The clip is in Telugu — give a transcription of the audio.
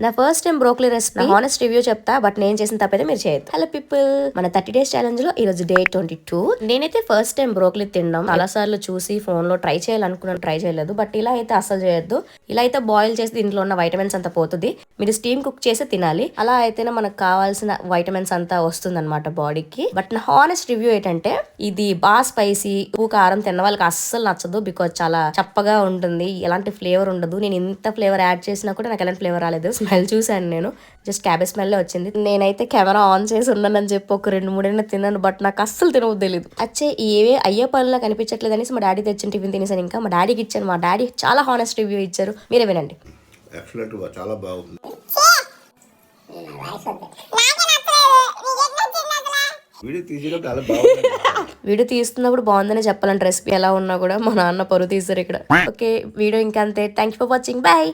నా first time broccoli recipe honest review చెప్తా, బట్ నేను చేసిన తప్పైతే మీరు చేయొద్దు. హలో పీపుల్, మన 30 days ఛాలెంజ్ లో ఈ రోజు డే 22. నేనైతే ఫస్ట్ టైం బ్రోకలీ తినడం చాలా సార్లు చూసి ఫోన్ లో ట్రై చేయాలనుకున్నాను, ట్రై చేయలేదు. బట్ ఇలా అయితే అస్సలు చేయొద్దు. ఇలా అయితే బాయిల్ చేసి దీంట్లో ఉన్న వైటమిన్స్ అంతా పోతుంది. మీరు స్టీమ్ కుక్ చేసి తినాలి. అలా అయితేనే మనకు కావాల్సిన వైటమిన్స్ అంతా వస్తుంది అనమాట బాడీకి. బట్ నా హానెస్ట్ రివ్యూ ఏంటంటే ఇది బాగా స్పైసీ, ఉప్పు కారం తిన్న వాళ్ళకి అస్సలు నచ్చదు. బికాజ్ చాలా చప్పగా ఉంటుంది, ఎలాంటి ఫ్లేవర్ ఉండదు. నేను ఇంత ఫ్లేవర్ యాడ్ చేసినా కూడా నాకు ఎలాంటి ఫ్లేవర్ రాలేదు. స్మెల్ చూసాను నేను, జస్ట్ క్యాబేజ్ స్మెల్ వచ్చింది. నేనైతే కెమెరా ఆన్ చేసి ఉన్నానని చెప్పి ఒక 2-3 తిన్నాను, బట్ నాకు అస్సలు తినవద్దు తెలియదు. అచ్చే ఏవే అయ్యే పనులా కనిపించట్లేదు అనేసి మా డాడీ తెచ్చిన టిఫిన్ తినేసాను. ఇంకా మా డాడీకి ఇచ్చాను. మా డాడీ చాలా హానెస్ట్ రివ్యూ ఇచ్చారు, మీరే వినండి. చాలా బాగుంది. వీడియో తీస్తున్నప్పుడు బాగుందని చెప్పాలంటే రెసిపీ ఎలా ఉన్నా కూడా మా నాన్న పరువు తీస్తారు ఇక్కడ. ఓకే, వీడియో ఇంకా అంతే. Thank you for watching, bye.